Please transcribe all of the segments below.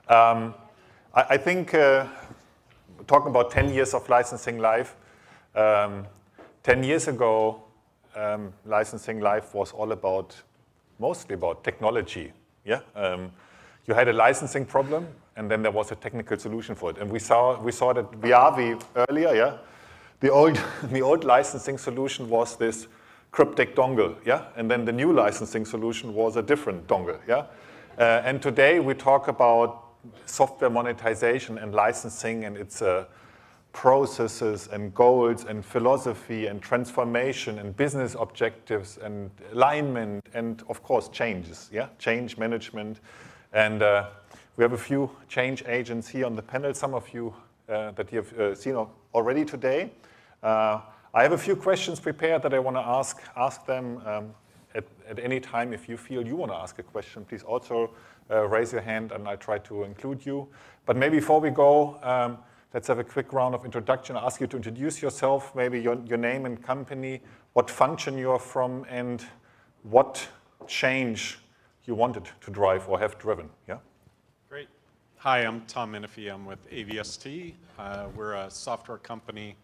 I think talking about 10 years of LicensingLive, 10 years ago, LicensingLive was all about, mostly about technology. Yeah, you had a licensing problem, and then there was a technical solution for it. And we saw that Viavi earlier. Yeah, the old licensing solution was this cryptic dongle. Yeah, and then the new licensing solution was a different dongle. Yeah, and today we talk about software monetization and licensing, and its processes and goals and philosophy and transformation and business objectives and alignment and, of course, changes, yeah, change management. And we have a few change agents here on the panel, some of you that you have seen already today. I have a few questions prepared that I want to ask them at any time. If you feel you want to ask a question, please also raise your hand, and I try to include you. But maybe before we go, let's have a quick round of introduction. I'll ask you to introduce yourself, maybe your name and company, what function you're from, and what change you wanted to drive or have driven. Yeah? Great. Hi, I'm Tom Minifie. I'm with AVST. We're a software company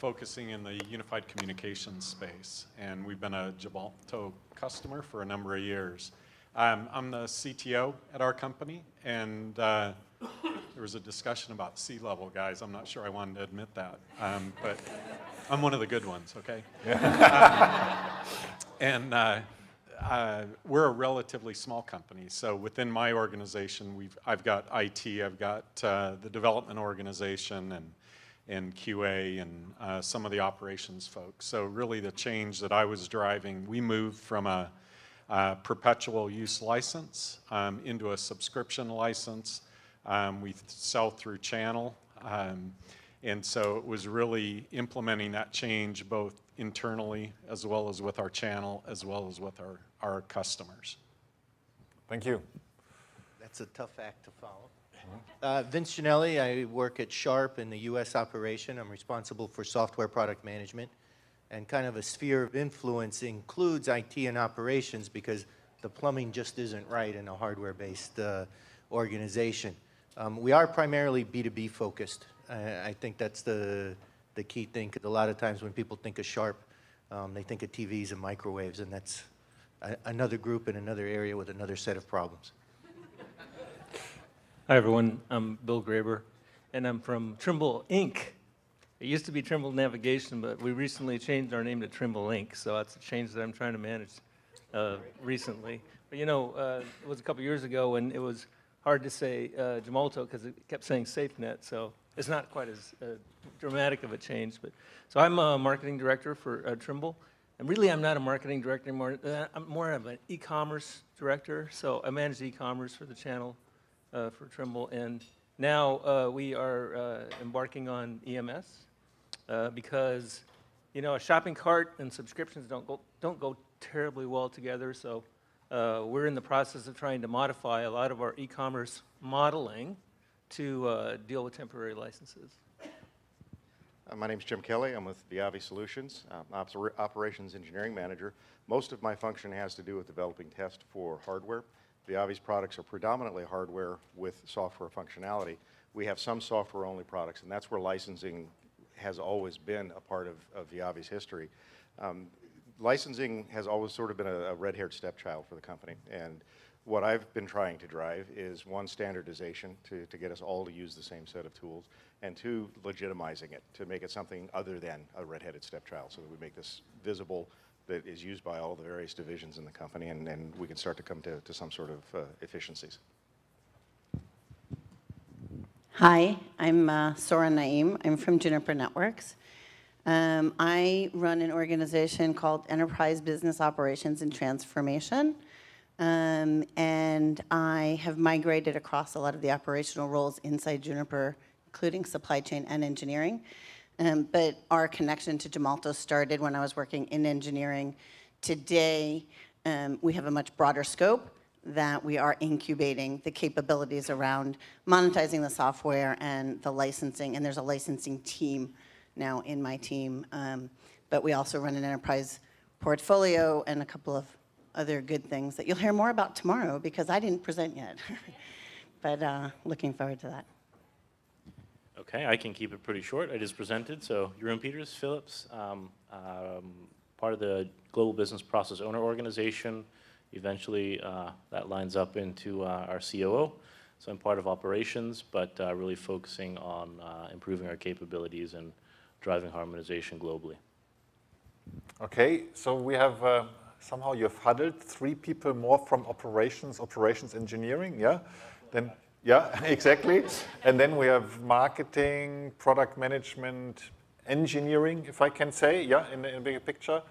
focusing in the unified communications space, and we've been a Gemalto customer for a number of years. I'm the CTO at our company, and there was a discussion about C-level guys. I'm not sure I wanted to admit that, but I'm one of the good ones, okay? And we're a relatively small company, so within my organization, I've got IT, I've got the development organization, and QA, and some of the operations folks. So really the change that I was driving, we moved from a perpetual use license into a subscription license. We sell through channel. And so it was really implementing that change both internally as well as with our channel, as well as with our customers. Thank you. That's a tough act to follow. Vince Jannelli, I work at Sharp in the US operation. I'm responsible for software product management. And kind of a sphere of influence includes IT and operations, because the plumbing just isn't right in a hardware-based organization. We are primarily B2B focused. I think that's the key thing, because a lot of times when people think of Sharp, they think of TVs and microwaves, and that's another group in another area with another set of problems. Hi, everyone. I'm Bill Graber, and I'm from Trimble, Inc. It used to be Trimble Navigation, but we recently changed our name to Trimble, Inc., so that's a change that I'm trying to manage recently. But you know, it was a couple years ago when it was hard to say Gemalto because it kept saying SafeNet, so it's not quite as dramatic of a change. But so I'm a marketing director for Trimble, and really I'm not a marketing director anymore. I'm more of an e-commerce director, so I manage e-commerce for the channel for Trimble, and now we are embarking on EMS. Because, you know, a shopping cart and subscriptions don't go terribly well together. So we're in the process of trying to modify a lot of our e-commerce modeling to deal with temporary licenses. My name's Jim Kelley. I'm with Viavi Solutions, Operations Engineering Manager. Most of my function has to do with developing test for hardware. Viavi's products are predominantly hardware with software functionality. We have some software-only products, and that's where licensing has always been a part of Viavi's history. Licensing has always sort of been a red-haired stepchild for the company, and what I've been trying to drive is, one, standardization to get us all to use the same set of tools, and two, legitimizing it to make it something other than a red-headed stepchild, so that we make this visible, that is used by all the various divisions in the company, and we can start to come to some sort of efficiencies. Hi, I'm Sora Naeem. I'm from Juniper Networks. I run an organization called Enterprise Business Operations and Transformation. And I have migrated across a lot of the operational roles inside Juniper, including supply chain and engineering. But our connection to Gemalto started when I was working in engineering. Today, we have a much broader scope that we are incubating the capabilities around monetizing the software and the licensing, and there's a licensing team now in my team. But we also run an enterprise portfolio and a couple of other good things that you'll hear more about tomorrow because I didn't present yet. but looking forward to that. Okay, I can keep it pretty short. I just presented. So Jeroen Peeters, Phillips, part of the Global Business Process Owner Organization. Eventually, that lines up into our COO. So I'm part of operations, but really focusing on improving our capabilities and driving harmonization globally. Okay, so we have, somehow you've huddled 3 people more from operations engineering, yeah? Then, yeah, exactly. And then we have marketing, product management, engineering, if I can say, yeah, in a bigger picture.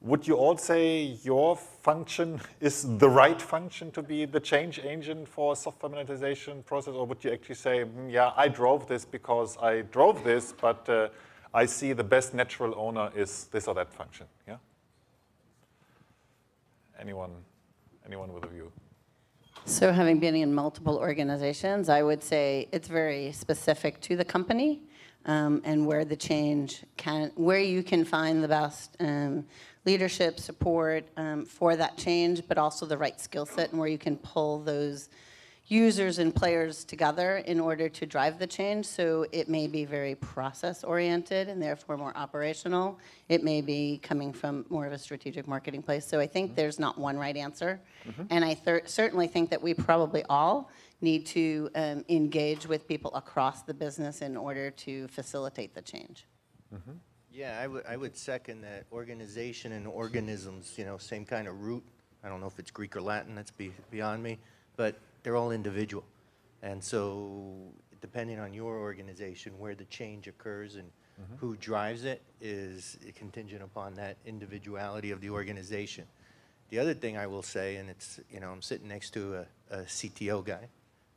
Would you all say your function is the right function to be the change agent for software monetization process, or would you actually say, yeah, I drove this because I drove this, but I see the best natural owner is this or that function, yeah? Anyone with a view? So having been in multiple organizations, I would say it's very specific to the company and where the change where you can find the best leadership support for that change, but also the right skill set and where you can pull those users and players together in order to drive the change. So it may be very process oriented and therefore more operational. It may be coming from more of a strategic marketing place. So I think there's not one right answer. And I certainly think that we probably all need to engage with people across the business in order to facilitate the change. Yeah, I would second that. Organization and organisms, you know, same kind of root. I don't know if it's Greek or Latin, that's beyond me, but they're all individual. And so depending on your organization, where the change occurs and who drives it is contingent upon that individuality of the organization. The other thing I will say, and it's, you know, I'm sitting next to a CTO guy,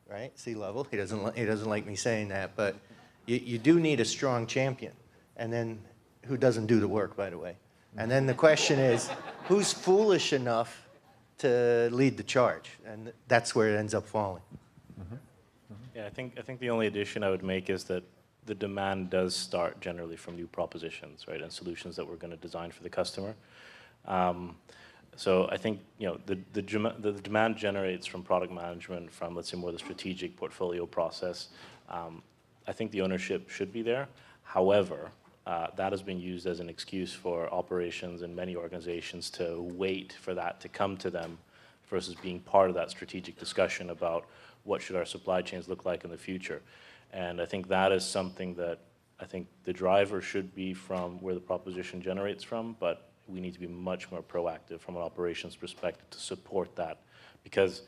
right? C-level. He doesn't like me saying that, but you do need a strong champion. And then who doesn't do the work, by the way? And then the question is, who's foolish enough to lead the charge? And that's where it ends up falling. Yeah, I think the only addition I would make is that the demand does start generally from new propositions, right, and solutions that we're going to design for the customer. So I think, you know, the demand generates from product management, from, let's say, more the strategic portfolio process. I think the ownership should be there. However, that has been used as an excuse for operations in many organizations to wait for that to come to them versus being part of that strategic discussion about what should our supply chains look like in the future. And I think that is something that I think the driver should be from where the proposition generates from, but we need to be much more proactive from an operations perspective to support that. Because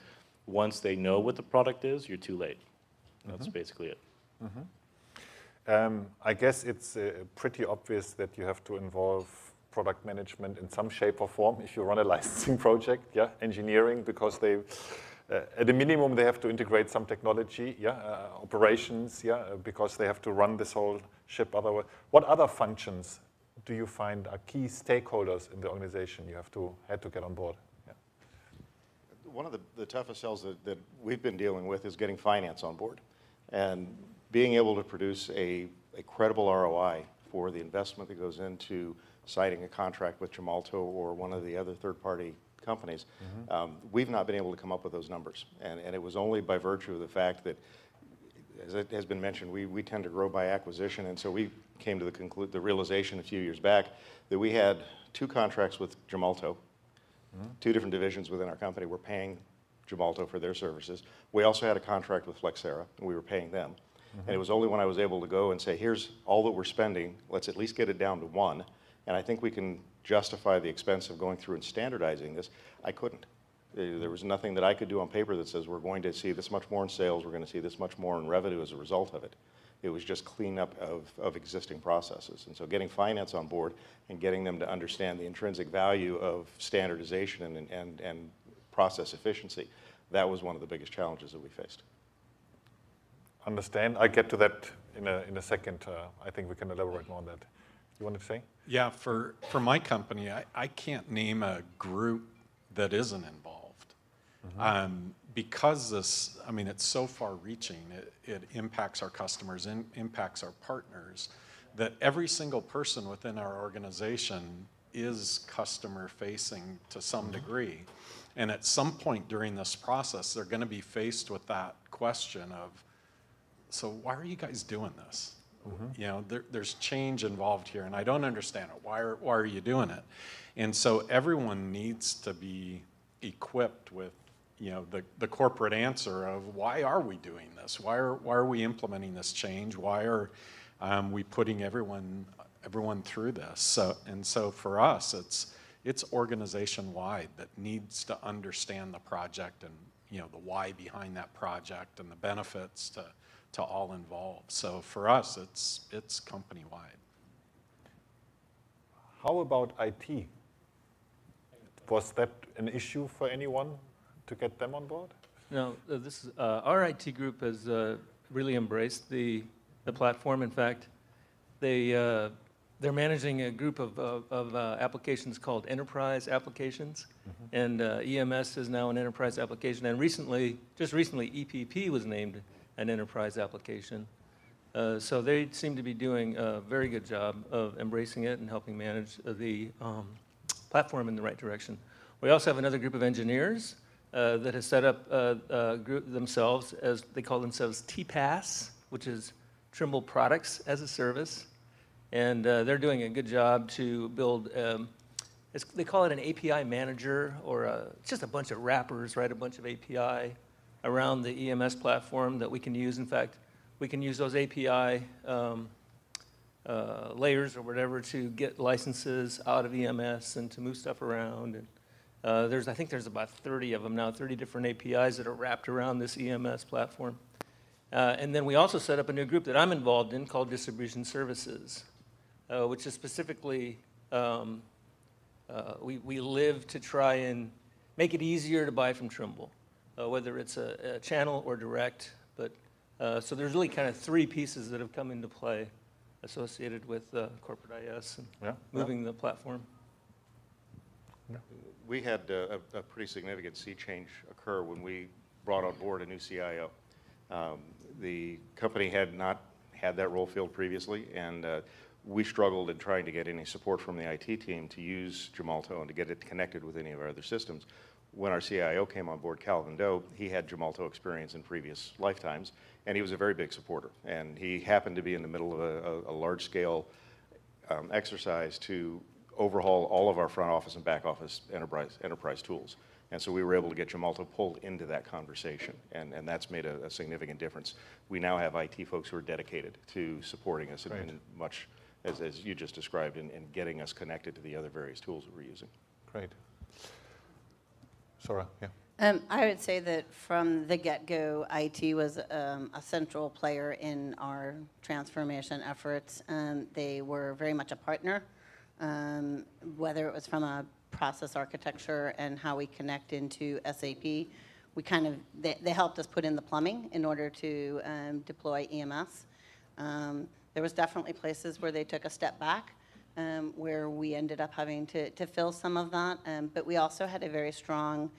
once they know what the product is, you're too late. That's basically it. I guess it's pretty obvious that you have to involve product management in some shape or form if you run a licensing project, yeah, engineering, because they, at a minimum, they have to integrate some technology, yeah, operations, yeah, because they have to run this whole ship otherwise. What other functions do you find are key stakeholders in the organization you had to get on board? Yeah. One of the toughest sells that we've been dealing with is getting finance on board. And being able to produce a credible ROI for the investment that goes into signing a contract with Gemalto or one of the other third-party companies, we've not been able to come up with those numbers. And it was only by virtue of the fact that, as it has been mentioned, we tend to grow by acquisition, and so we came to the realization a few years back that we had 2 contracts with Gemalto, 2 different divisions within our company were paying Gemalto for their services. We also had a contract with Flexera, and we were paying them. And it was only when I was able to go and say, here's all that we're spending, let's at least get it down to 1, and I think we can justify the expense of going through and standardizing this. I couldn't. There was nothing that I could do on paper that says we're going to see this much more in sales, we're going to see this much more in revenue as a result of it. It was just cleanup of existing processes. And so getting finance on board and getting them to understand the intrinsic value of standardization and process efficiency, that was one of the biggest challenges that we faced. Understand. I get to that in a second. I think we can elaborate more on that. You wanted to say? Yeah, for my company, I can't name a group that isn't involved. Because this, I mean, it's so far reaching, it impacts our customers, impacts our partners, that every single person within our organization is customer facing to some degree. And at some point during this process, they're going to be faced with that question of, so why are you guys doing this? You know, there's change involved here, and I don't understand it. Why are you doing it? And so everyone needs to be equipped with, you know, the corporate answer of why are we doing this? Why are we implementing this change? Why are we putting everyone through this? So for us, it's organization-wide that needs to understand the project and, you know, the why behind that project and the benefits to all involved. So for us, it's company-wide. How about IT? Was that an issue for anyone to get them on board? No, this is, our IT group has really embraced the platform. In fact, they're managing a group of applications called enterprise applications, and EMS is now an enterprise application. And just recently, EPP was named an enterprise application. So they seem to be doing a very good job of embracing it and helping manage the platform in the right direction. We also have another group of engineers that has set up a group themselves, as they call themselves TPaaS, which is Trimble Products as a Service. And they're doing a good job to build, they call it an API manager, or it's just a bunch of wrappers, right? A bunch of API around the EMS platform that we can use. In fact, we can use those API layers or whatever to get licenses out of EMS and to move stuff around. And I think there's about 30 of them now, 30 different APIs that are wrapped around this EMS platform. And then we also set up a new group that I'm involved in called Distribution Services, which is specifically, we live to try and make it easier to buy from Trimble, whether it's a channel or direct. But so there's really kind of three pieces that have come into play associated with corporate IS and moving the platform. We had a pretty significant sea change occur when we brought on board a new CIO. The company had not had that role filled previously, and we struggled in trying to get any support from the IT team to use Gemalto and to get it connected with any of our other systems. When our CIO came on board, Calvin Dodt, he had Gemalto experience in previous lifetimes, and he was a very big supporter. And he happened to be in the middle of a large-scale exercise to overhaul all of our front office and back office enterprise tools. And so we were able to get Gemalto pulled into that conversation, and that's made a significant difference. We now have IT folks who are dedicated to supporting us in much, as you just described, in getting us connected to the other various tools that we're using. Great. Sora, yeah. I would say that from the get-go, IT was a central player in our transformation efforts. They were very much a partner, whether it was from a process architecture and how we connect into SAP. They helped us put in the plumbing in order to deploy EMS. There was definitely places where they took a step back, where we ended up having to fill some of that. But we also had a very strong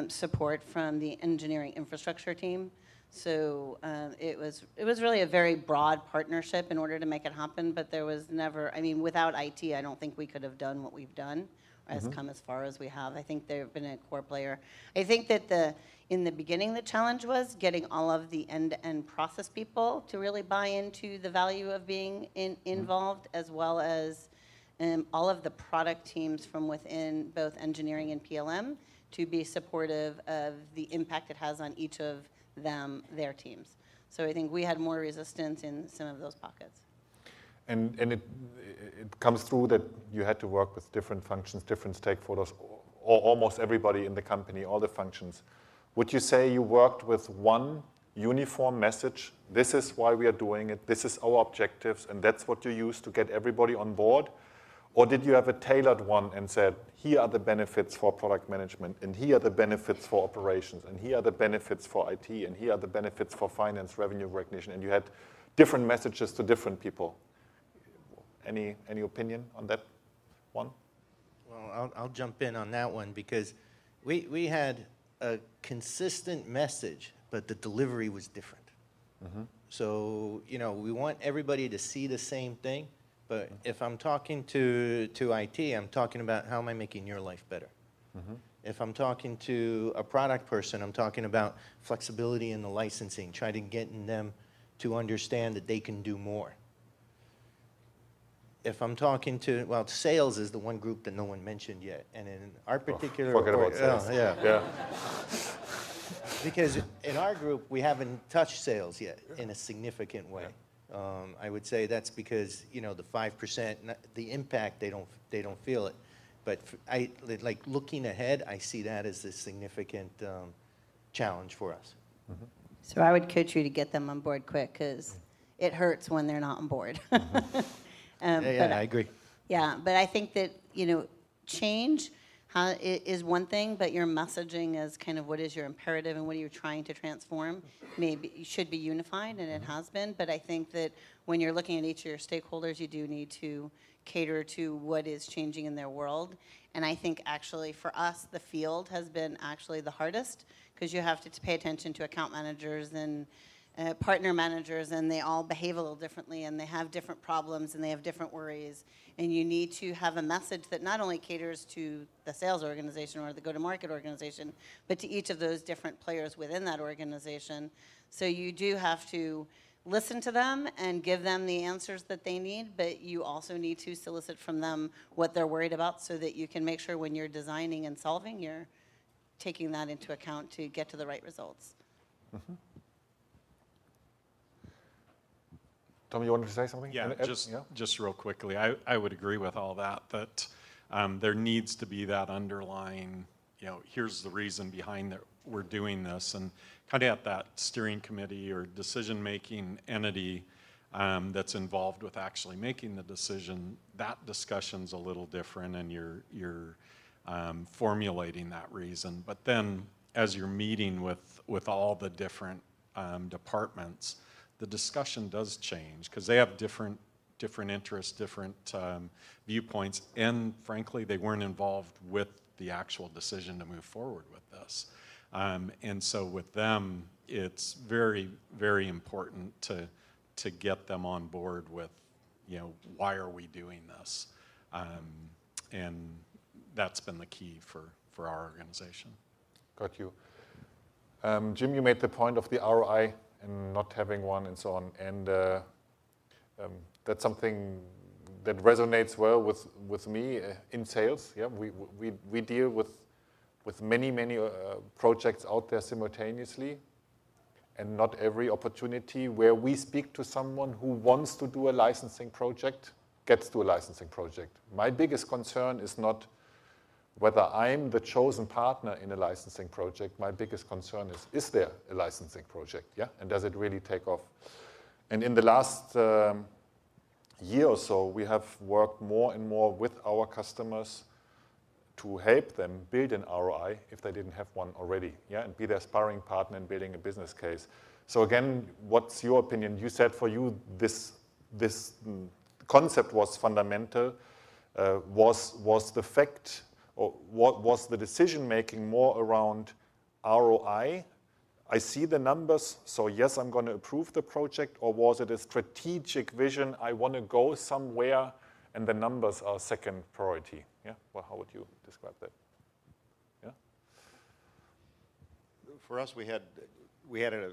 support from the engineering infrastructure team. So it was really a very broad partnership in order to make it happen. But there was never, I mean, without IT, I don't think we could have done what we've done, or has come as far as we have. I think they've been a core player. I think that in the beginning, the challenge was getting all of the end-to-end process people to really buy into the value of being involved, as well as all of the product teams from within both engineering and PLM to be supportive of the impact it has on each of their teams. So I think we had more resistance in some of those pockets. And it comes through that you had to work with different functions, different stakeholders, or almost everybody in the company, all the functions. Would you say you worked with one uniform message? This is why we are doing it. This is our objectives, and that's what you use to get everybody on board? Or did you have a tailored one and said, here are the benefits for product management, and here are the benefits for operations, and here are the benefits for IT, and here are the benefits for finance, revenue recognition, and you had different messages to different people? Any opinion on that one? Well, I'll jump in on that one, because we had a consistent message, but the delivery was different. So, we want everybody to see the same thing, But if I'm talking to IT, I'm talking about how am I making your life better. If I'm talking to a product person, I'm talking about flexibility in the licensing, trying to get them to understand that they can do more. If I'm talking to, well, sales is the one group that no one mentioned yet. And in our particular... Forget about sales. Yeah. Because in our group, we haven't touched sales yet in a significant way. I would say that's because, you know, the 5%, the impact, they don't feel it. But like looking ahead, I see that as a significant challenge for us. So I would coach you to get them on board quick, because it hurts when they're not on board. Yeah, I agree. Yeah, but I think that, you know, change is one thing, but your messaging is kind of what is your imperative and what are you trying to transform. Maybe you should be unified, and it has been, but I think that when you're looking at each of your stakeholders, you do need to cater to what is changing in their world. And I think actually for us, the field has been actually the hardest, because you have to pay attention to account managers and partner managers, and they all behave a little differently, and they have different problems, and they have different worries. And you need to have a message that not only caters to the sales organization or the go-to-market organization, but to each of those different players within that organization. So you do have to listen to them and give them the answers that they need, but you also need to solicit from them what they're worried about, so that you can make sure when you're designing and solving, you're taking that into account to get to the right results. Tom, you wanted to say something? Yeah, just real quickly, I would agree with all that there needs to be that underlying, you know, here's the reason behind that we're doing this, and kind of at that steering committee or decision-making entity that's involved with actually making the decision, that discussion's a little different, and you're formulating that reason. But then as you're meeting with all the different departments, the discussion does change, because they have different interests, different viewpoints, and frankly, they weren't involved with the actual decision to move forward with this. And so with them, it's very, very important to get them on board with, you know, why are we doing this? And that's been the key for our organization. Got you. Jim, you made the point of the ROI and not having one and so on. And that's something that resonates well with me in sales. Yeah, we deal with many projects out there simultaneously, and not every opportunity where we speak to someone who wants to do a licensing project gets to a licensing project. My biggest concern is not whether I'm the chosen partner in a licensing project. My biggest concern is there a licensing project, yeah? And does it really take off? And in the last year or so, we have worked more and more with our customers to help them build an ROI if they didn't have one already, yeah, and be their sparring partner in building a business case. So again, what's your opinion? You said for you this concept was fundamental. Was the fact, or what was the decision making more around ROI? I see the numbers, so yes, I'm going to approve the project, or was it a strategic vision? I want to go somewhere, and the numbers are second priority. Yeah. Well, how would you describe that? Yeah. For us, we had a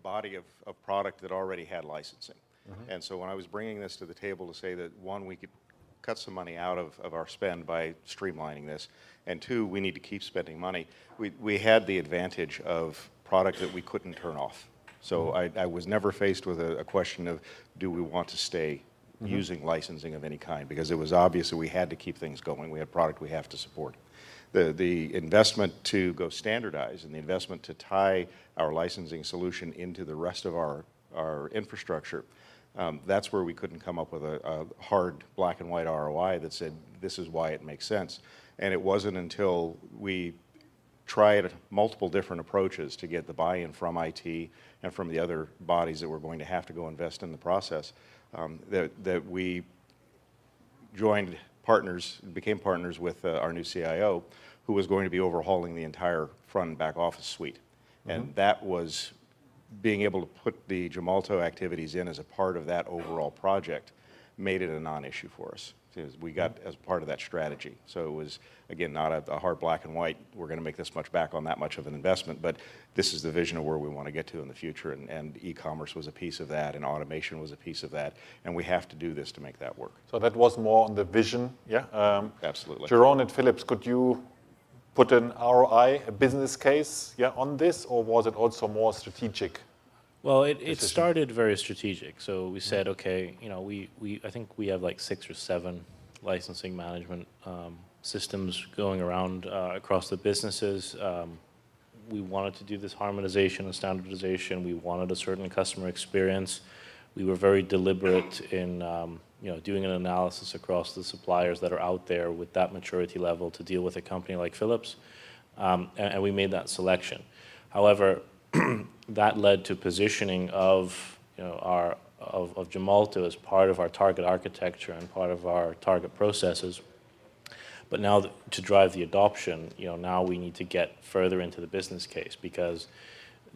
body of product that already had licensing, and so when I was bringing this to the table to say that, one, we could cut some money out of our spend by streamlining this, and two, we need to keep spending money, we had the advantage of product that we couldn't turn off. So I was never faced with a question of, do we want to stay using licensing of any kind, because it was obvious that we had to keep things going. We had product we have to support. The investment to go standardize and the investment to tie our licensing solution into the rest of our infrastructure, that's where we couldn't come up with a hard black and white ROI that said this is why it makes sense. And it wasn't until we tried multiple different approaches to get the buy-in from IT and from the other bodies that were going to have to go invest in the process, that we joined partners, became partners with our new CIO, who was going to be overhauling the entire front and back office suite. And that was being able to put the Gemalto activities in as a part of that overall project made it a non-issue for us. We got as part of that strategy. So it was, again, not a hard black and white, we're going to make this much back on that much of an investment, but this is the vision of where we want to get to in the future, and e-commerce was a piece of that, and automation was a piece of that, and we have to do this to make that work. So that was more on the vision, yeah? Absolutely. Jeroen at Philips, could you put an ROI, a business case, yeah, on this, or was it also more strategic? Well, it started very strategic. So we said, okay, you know, I think we have like 6 or 7 licensing management systems going around across the businesses. We wanted to do this harmonization and standardization. We wanted a certain customer experience. We were very deliberate in you know, doing an analysis across the suppliers that are out there with that maturity level to deal with a company like Philips, and we made that selection. However, that led to positioning of, you know, of Gemalto as part of our target architecture and part of our target processes. But now to drive the adoption, you know, now we need to get further into the business case, because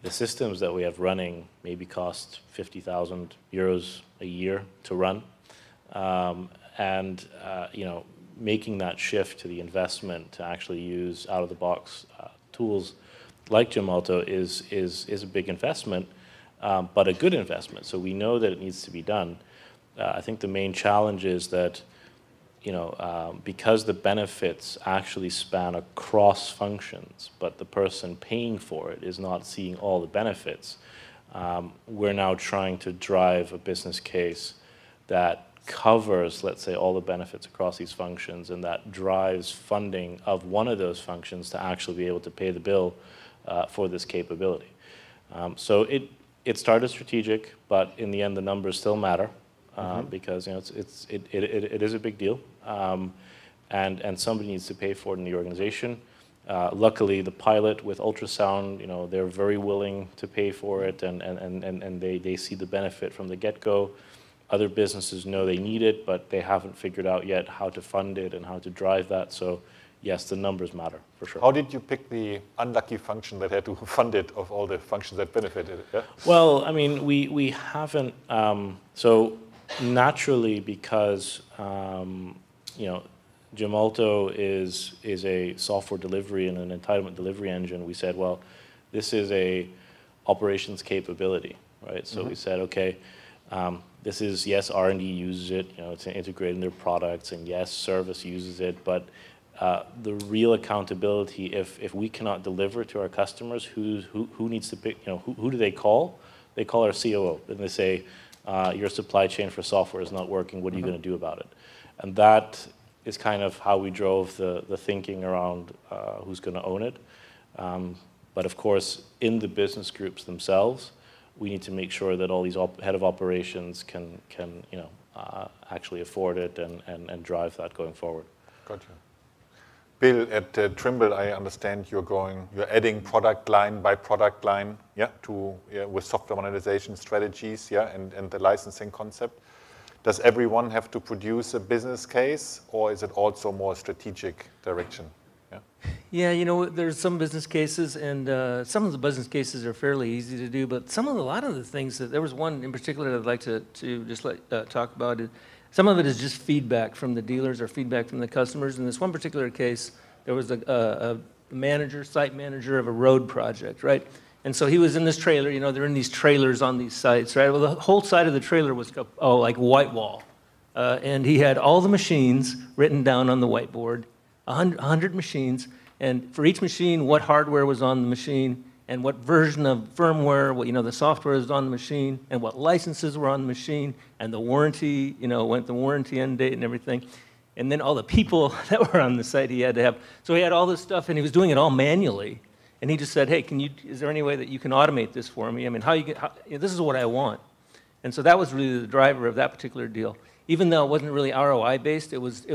the systems that we have running maybe cost 50,000 euros a year to run. You know, making that shift to the investment to actually use out-of-the-box tools like Gemalto is a big investment, but a good investment. So we know that it needs to be done. I think the main challenge is that, you know, because the benefits actually span across functions, but the person paying for it is not seeing all the benefits, we're now trying to drive a business case that covers, let's say, all the benefits across these functions, and that drives funding of one of those functions to actually be able to pay the bill for this capability. So it started strategic, but in the end, the numbers still matter, because, you know, it is a big deal, and somebody needs to pay for it in the organization. Luckily, the pilot with ultrasound, you know, they're very willing to pay for it, and they see the benefit from the get-go. Other businesses know they need it, but they haven't figured out yet how to fund it and how to drive that. So yes, the numbers matter, for sure. How did you pick the unlucky function that had to fund it of all the functions that benefited it? Yeah? Well, I mean, we haven't, so naturally, because, you know, Gemalto is a software delivery and an entitlement delivery engine, we said, well, this is a operations capability, right? So we said, okay, this is, yes, R&D uses it, you know, to integrate in their products, and yes, service uses it, but the real accountability, if we cannot deliver to our customers, who needs to pick, you know, who do they call? They call our COO, and they say, your supply chain for software is not working, what are you going to do about it? And that is kind of how we drove the thinking around who's going to own it. But of course, in the business groups themselves, we need to make sure that all these head of operations can you know, actually afford it and drive that going forward. Gotcha. Bill, at Trimble, I understand you're adding product line by product line, yeah, with software monetization strategies, yeah, and the licensing concept. Does everyone have to produce a business case, or is it also more strategic direction? Yeah, Yeah, you know, there's some business cases, and some of the business cases are fairly easy to do, but a lot of the things there was one in particular that I'd like to just talk about. Some of it is just feedback from the dealers or feedback from the customers. In this one particular case, there was a site manager of a road project, right? And so he was in this trailer, you know, they're in these trailers on these sites, right? Well, the whole side of the trailer was like white wall. And he had all the machines written down on the whiteboard, 100 machines, and for each machine, what hardware was on the machine, and what version of firmware, what, you know, the software is on the machine, and what licenses were on the machine, and the warranty, you know, the warranty end date and everything. And then all the people that were on the site he had to have. So he had all this stuff, and he was doing it all manually. And he just said, hey, is there any way that you can automate this for me? I mean, this is what I want. And so that was really the driver of that particular deal. Even though it wasn't really ROI-based, it was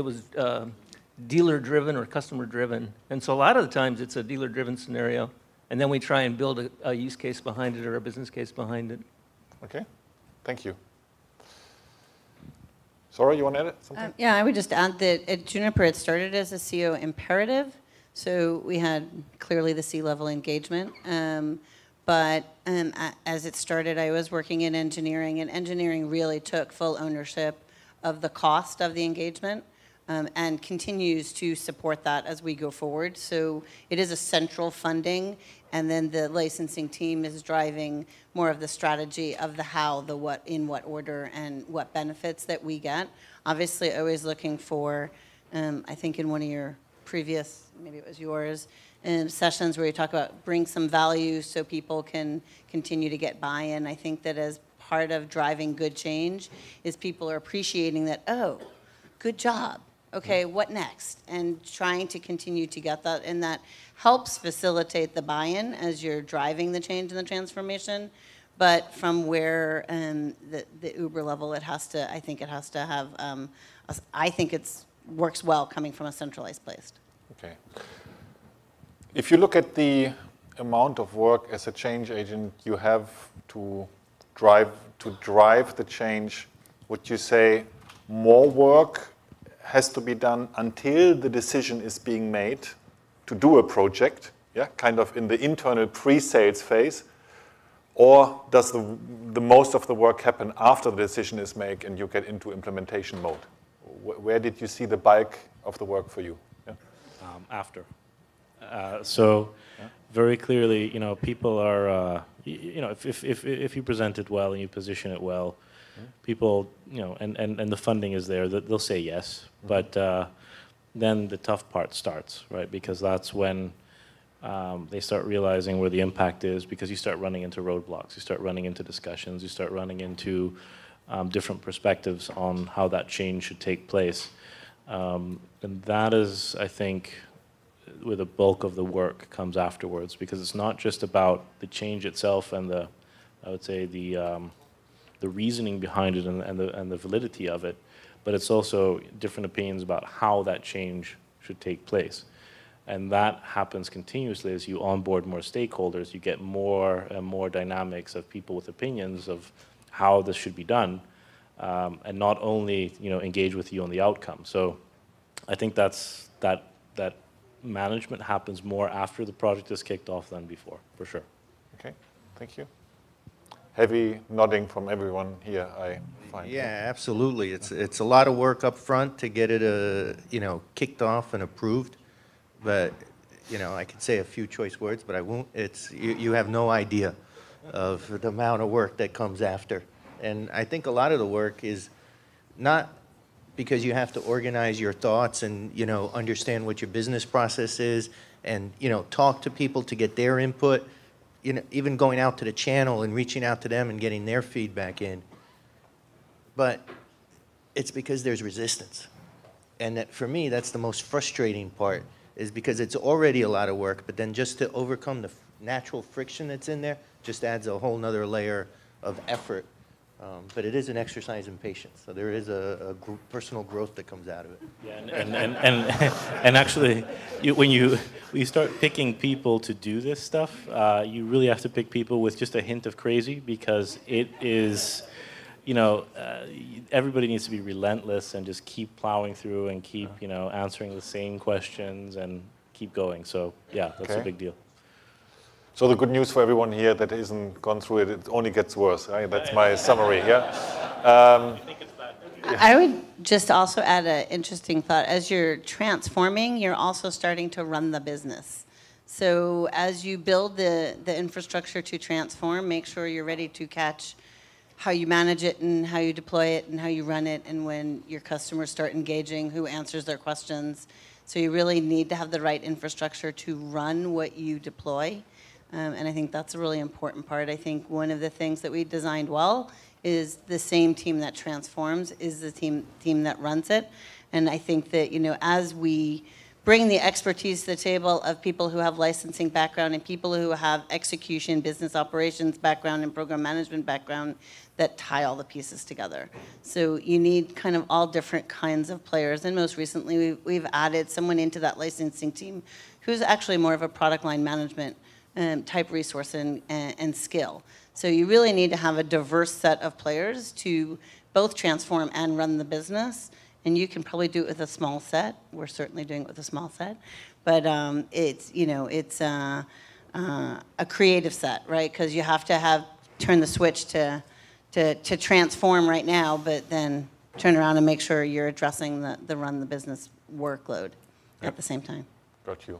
dealer-driven or customer-driven. And so a lot of the times it's a dealer-driven scenario, and then we try and build a use case behind it or a business case behind it. Okay, thank you. Sora, you want to add something? Yeah, I would just add that at Juniper, it started as a CO imperative. So we had clearly the C-level engagement. But as it started, I was working in engineering, and engineering really took full ownership of the cost of the engagement, and continues to support that as we go forward. So it is a central funding, and then the licensing team is driving more of the strategy of the how, the what, in what order, and what benefits that we get. Obviously, always looking for, I think in one of your previous, maybe it was yours, sessions where you talk about bring some value so people can continue to get buy-in. I think that as part of driving good change is people are appreciating that, oh, good job. Okay, what next? And trying to continue to get that, and that helps facilitate the buy-in as you're driving the change and the transformation. But from where the Uber level, it has to, I think it has to have, I think it's works well coming from a centralized place. Okay. If you look at the amount of work as a change agent you have to drive the change, would you say more work has to be done until the decision is being made to do a project, yeah, kind of in the internal pre-sales phase, or does the most of the work happen after the decision is made and you get into implementation mode? Where did you see the bulk of the work for you? Yeah? After. So very clearly, people are, if you present it well and you position it well, people, and the funding is there, they'll say yes. But then the tough part starts, right? Because that's when they start realizing where the impact is, because you start running into roadblocks, you start running into discussions, you start running into different perspectives on how that change should take place. And that is, I think, where the bulk of the work comes afterwards, because it's not just about the change itself and I would say the reasoning behind it and the validity of it, but it's also different opinions about how that change should take place. And that happens continuously as you onboard more stakeholders. You get more and more dynamics of people with opinions of how this should be done, and not only engage with you on the outcome. So I think that management happens more after the project is kicked off than before, for sure. Okay, thank you. Heavy nodding from everyone here, I find. Yeah, absolutely. It's a lot of work up front to get it kicked off and approved. But I could say a few choice words, but I won't. It's you have no idea of the amount of work that comes after. And I think a lot of the work is not because you have to organize your thoughts and understand what your business process is, and talk to people to get their input. Even going out to the channel and reaching out to them and getting their feedback in. But it's because there's resistance. And that, for me, that's the most frustrating part, is because it's already a lot of work, but then just to overcome the natural friction that's in there just adds a whole nother layer of effort. But it is an exercise in patience. So there is a personal growth that comes out of it. Yeah, and actually, when you start picking people to do this stuff, you really have to pick people with just a hint of crazy, because it is, everybody needs to be relentless and just keep plowing through and keep, answering the same questions and keep going. So yeah, that's a big deal. So the good news for everyone here that isn't gone through it, it only gets worse. Right? That's my summary. Yeah. I would just also add an interesting thought. As you're transforming, you're also starting to run the business. So as you build the infrastructure to transform, make sure you're ready to catch how you manage it and how you deploy it and how you run it, and when your customers start engaging, who answers their questions. So you really need to have the right infrastructure to run what you deploy. And I think that's a really important part. I think one of the things that we designed well is the same team that transforms is the team that runs it. And I think that, as we bring the expertise to the table of people who have licensing background and people who have execution, business operations background, and program management background, that tie all the pieces together. So you need kind of all different kinds of players. And most recently, we've added someone into that licensing team who's actually more of a product line management type resource and skill. So you really need to have a diverse set of players to both transform and run the business. And you can probably do it with a small set. We're certainly doing it with a small set. But it's a creative set, right? Because you have to turn the switch to transform right now, but then turn around and make sure you're addressing the run the business workload at the same time. Got you.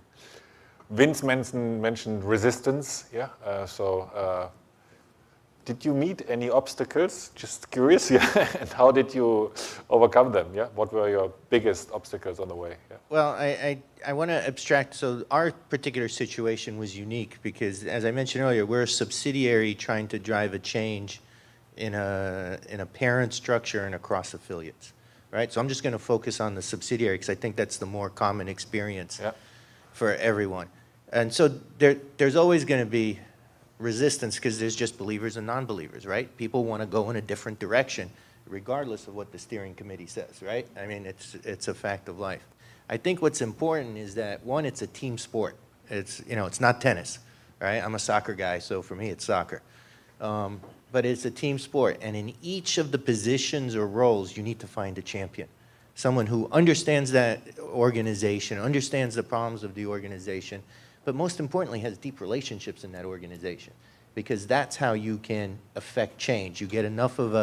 Vince mentioned resistance. Yeah. Did you meet any obstacles? Just curious. Yeah. And how did you overcome them? Yeah. What were your biggest obstacles on the way? Yeah. Well, I want to abstract. So our particular situation was unique because, as I mentioned earlier, we're a subsidiary trying to drive a change in a parent structure and across affiliates, right? So I'm just going to focus on the subsidiary because I think that's the more common experience for everyone. And so there's always going to be resistance because there's just believers and non-believers, right? People want to go in a different direction regardless of what the steering committee says, right? I mean, it's a fact of life. I think what's important is that, one, it's a team sport. It's, you know, it's not tennis, right? I'm a soccer guy, so for me it's soccer. But it's a team sport, and in each of the positions or roles, you need to find a champion. Someone who understands that organization, understands the problems of the organization, but most importantly has deep relationships in that organization, because that's how you can affect change. You get enough of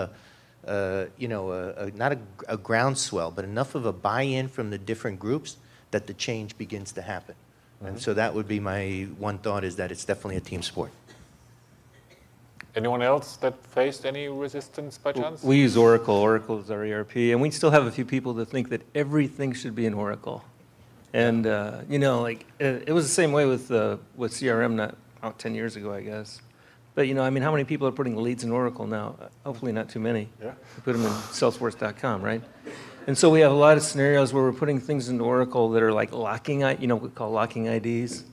not a groundswell, but enough of a buy-in from the different groups that the change begins to happen. And so that would be my one thought, is that it's definitely a team sport. Anyone else that faced any resistance by chance? We use Oracle. Oracle is our ERP, and we still have a few people that think that everything should be in Oracle. And you know, like it was the same way with CRM not 10 years ago, I guess. But you know, I mean, how many people are putting leads in Oracle now? Hopefully not too many. Yeah. We put them in Salesforce.com, right? And so we have a lot of scenarios where we're putting things into Oracle that are like locking, you know, we call locking IDs,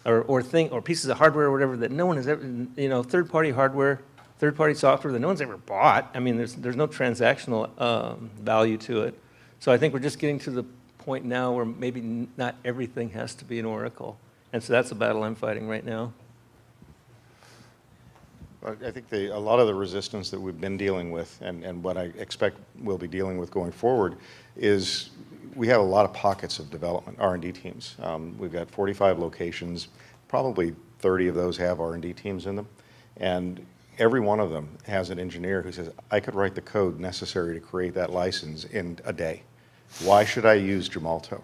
or pieces of hardware or whatever that no one has ever, you know, third-party hardware, third-party software that no one's ever bought. I mean, there's no transactional value to it. So I think we're just getting to the point now where maybe not everything has to be in Oracle. And so that's the battle I'm fighting right now. I think a lot of the resistance that we've been dealing with, and what I expect we'll be dealing with going forward, is we have a lot of pockets of development, R&D teams. We've got 45 locations, probably 30 of those have R&D teams in them, and every one of them has an engineer who says, I could write the code necessary to create that license in a day. Why should I use Gemalto?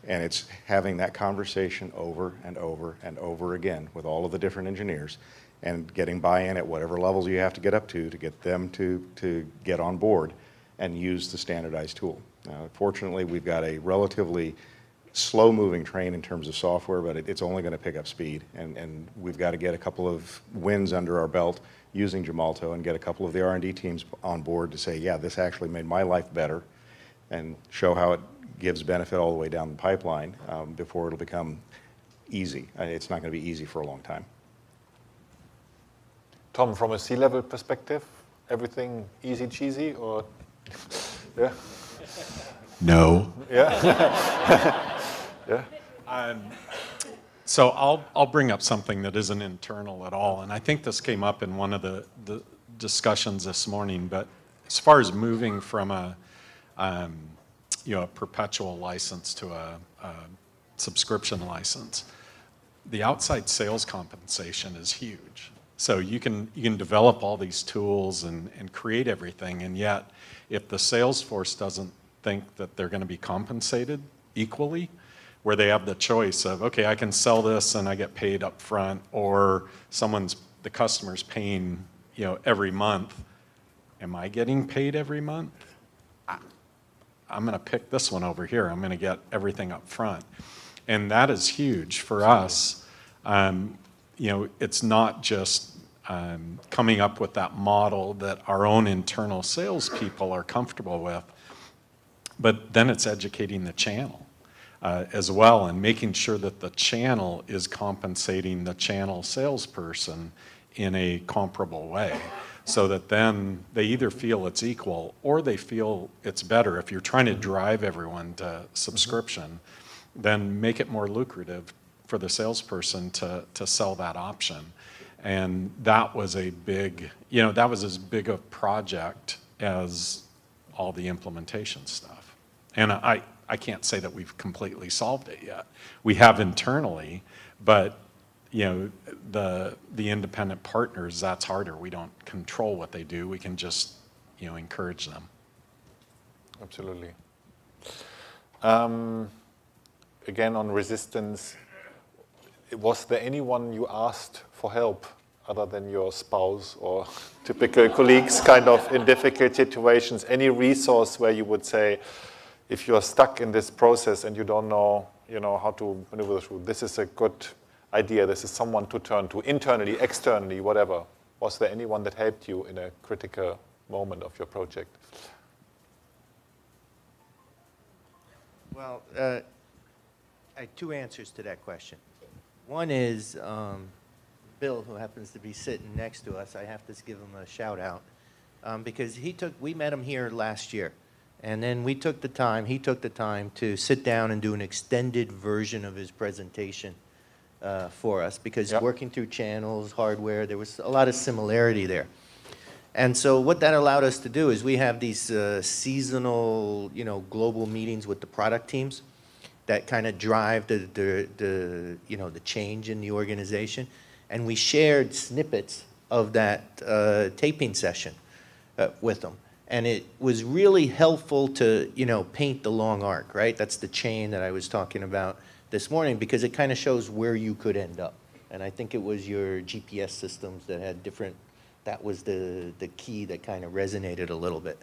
And it's having that conversation over and over and over again with all of the different engineers, and getting buy-in at whatever levels you have to get up to get them to get on board and use the standardized tool. Fortunately, we've got a relatively slow-moving train in terms of software, but it's only going to pick up speed, and we've got to get a couple of wins under our belt using Gemalto and get a couple of the R&D teams on board to say, yeah, this actually made my life better, and show how it gives benefit all the way down the pipeline before it'll become easy. It's not going to be easy for a long time. Tom, from a C-level perspective, everything easy cheesy, or yeah? No. Yeah. Yeah. So I'll bring up something that isn't internal at all, and I think this came up in one of the discussions this morning. But as far as moving from a perpetual license to a subscription license, the outside sales compensation is huge. So you can develop all these tools and create everything, and yet if the sales force doesn't think that they're going to be compensated equally, where they have the choice of, okay, I can sell this and I get paid up front, or the customer's paying, you know, every month. Am I getting paid every month? I'm going to pick this one over here. I'm going to get everything up front. And that is huge for us. You know, it's not just coming up with that model that our own internal salespeople are comfortable with, but then it's educating the channel as well, and making sure that the channel is compensating the channel salesperson in a comparable way, so that then they either feel it's equal or they feel it's better. If you're trying to drive everyone to subscription, then make it more lucrative for the salesperson to sell that option. And that was a big, you know, that was as big a project as all the implementation stuff. And I can't say that we've completely solved it yet. We have internally, but you know, the independent partners, that's harder. We don't control what they do. We can just, you know, encourage them. Absolutely. Again, on resistance, was there anyone you asked for help other than your spouse or typical colleagues kind of in difficult situations? Any resource where you would say, if you're stuck in this process and you don't know, how to maneuver through, this is a good idea, this is someone to turn to, internally, externally, whatever. Was there anyone that helped you in a critical moment of your project? Well, I have two answers to that question. One is Bill, who happens to be sitting next to us. I have to give him a shout out because we met him here last year. And then he took the time to sit down and do an extended version of his presentation for us because working through channels, hardware, there was a lot of similarity there. And so what that allowed us to do is we have these seasonal, global meetings with the product teams that kind of drive the change in the organization. And we shared snippets of that taping session with them. And it was really helpful to, paint the long arc, right? That's the chain that I was talking about this morning because it kind of shows where you could end up. And I think it was your GPS systems that had different, that was the key that kind of resonated a little bit.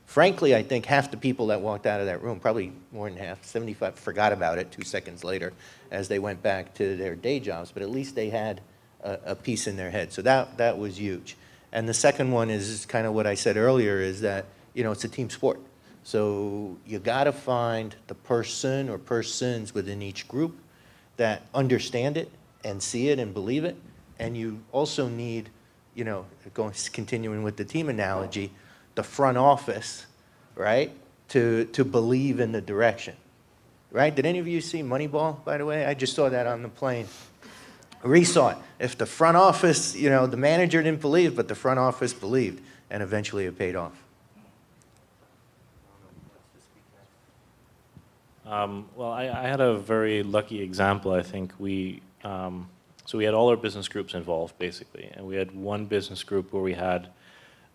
Frankly, I think half the people that walked out of that room, probably more than half, 75, forgot about it 2 seconds later as they went back to their day jobs, but at least they had a piece in their head. So that was huge. And the second one is kind of what I said earlier is that, it's a team sport. So you got to find the person or persons within each group that understand it and see it and believe it. And you also need, continuing with the team analogy, the front office, right, to believe in the direction, right? Did any of you see Moneyball, by the way? I just saw that on the plane. Resaw it. If the front office, the manager didn't believe, but the front office believed, and eventually it paid off. Well, I had a very lucky example. I think so we had all our business groups involved, basically, and we had one business group where we had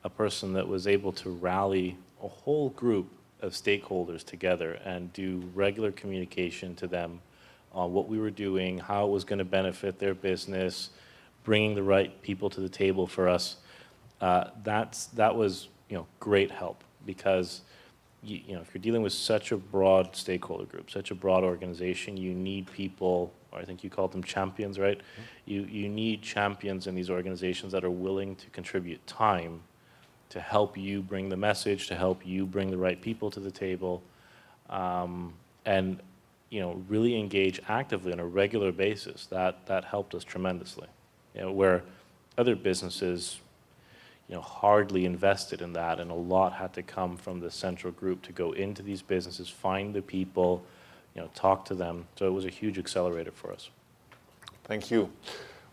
a person that was able to rally a whole group of stakeholders together and do regular communication to them on what we were doing, how it was going to benefit their business, bringing the right people to the table for us. That was great help because if you're dealing with such a broad stakeholder group, such a broad organization, you need people, or I think you called them champions, right? Mm-hmm. You need champions in these organizations that are willing to contribute time to help you bring the message, to help you bring the right people to the table, and really engage actively on a regular basis. That helped us tremendously. Where other businesses, hardly invested in that, and a lot had to come from the central group to go into these businesses, find the people, talk to them. So it was a huge accelerator for us. Thank you.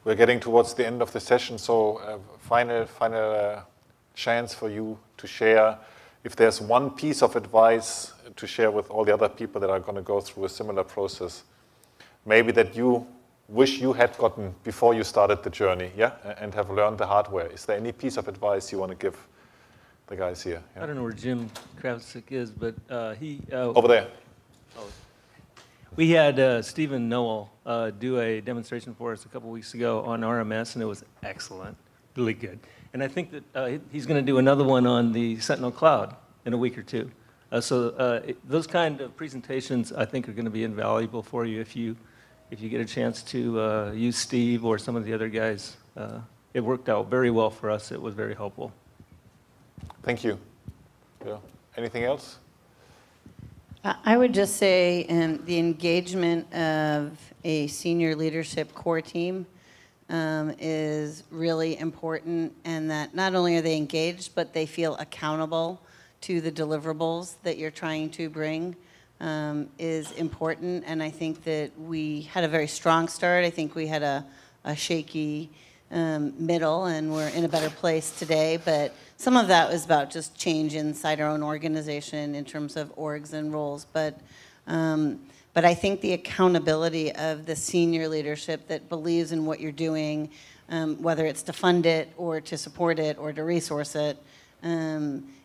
We're getting towards the end of the session, so final chance for you to share. If there's one piece of advice to share with all the other people that are going to go through a similar process, maybe that you wish you had gotten before you started the journey, and have learned the hard way. Is there any piece of advice you want to give the guys here? Yeah? I don't know where Jim Kravczyk is, but he... Over there. We had Stephen Noel do a demonstration for us a couple weeks ago on RMS, and it was excellent, really good. And I think that he's going to do another one on the Sentinel Cloud in a week or two. Those kind of presentations, I think, are going to be invaluable for you if you get a chance to use Steve or some of the other guys. It worked out very well for us. It was very helpful. Thank you. Yeah. Anything else? I would just say the engagement of a senior leadership core team is really important, and that not only are they engaged, but they feel accountable to the deliverables that you're trying to bring is important. And I think that we had a very strong start. I think we had a shaky middle, and we're in a better place today. But some of that was about just change inside our own organization in terms of orgs and roles. But I think the accountability of the senior leadership that believes in what you're doing, whether it's to fund it or to support it or to resource it,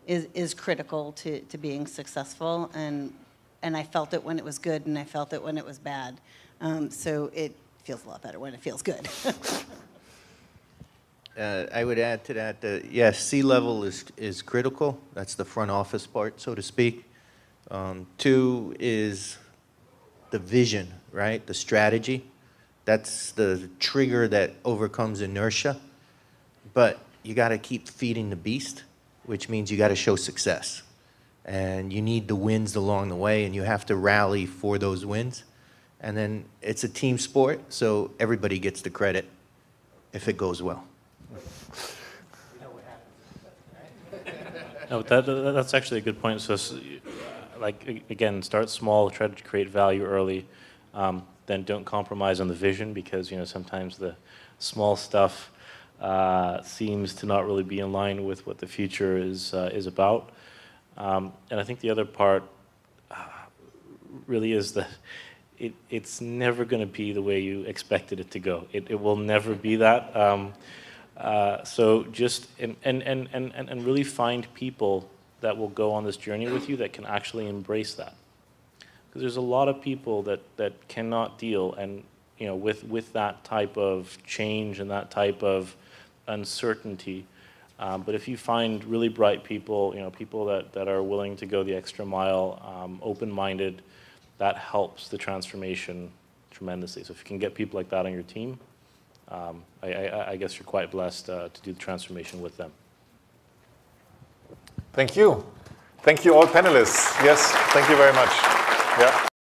is critical to being successful. And I felt it when it was good, and I felt it when it was bad. So it feels a lot better when it feels good. I would add to that, yes, C-level is critical. That's the front office part, so to speak. 2 is the vision, right? The strategy. That's the trigger that overcomes inertia. But you got to keep feeding the beast, which means you got to show success. And you need the wins along the way, and you have to rally for those wins. And then it's a team sport, so everybody gets the credit if it goes well. No, that's actually a good point. So, like, again, start small, try to create value early, then don't compromise on the vision, because, you know, sometimes the small stuff seems to not really be in line with what the future is about. And I think the other part really is that it's never going to be the way you expected it to go. It will never be that. So just and really find people that will go on this journey with you that can actually embrace that. Because there's a lot of people that cannot deal, and you know, with that type of change and that type of uncertainty. But if you find really bright people, you know, people that are willing to go the extra mile, open-minded, that helps the transformation tremendously. So if you can get people like that on your team, I guess you're quite blessed to do the transformation with them. Thank you. Thank you all panelists. Yes, thank you very much. Yeah.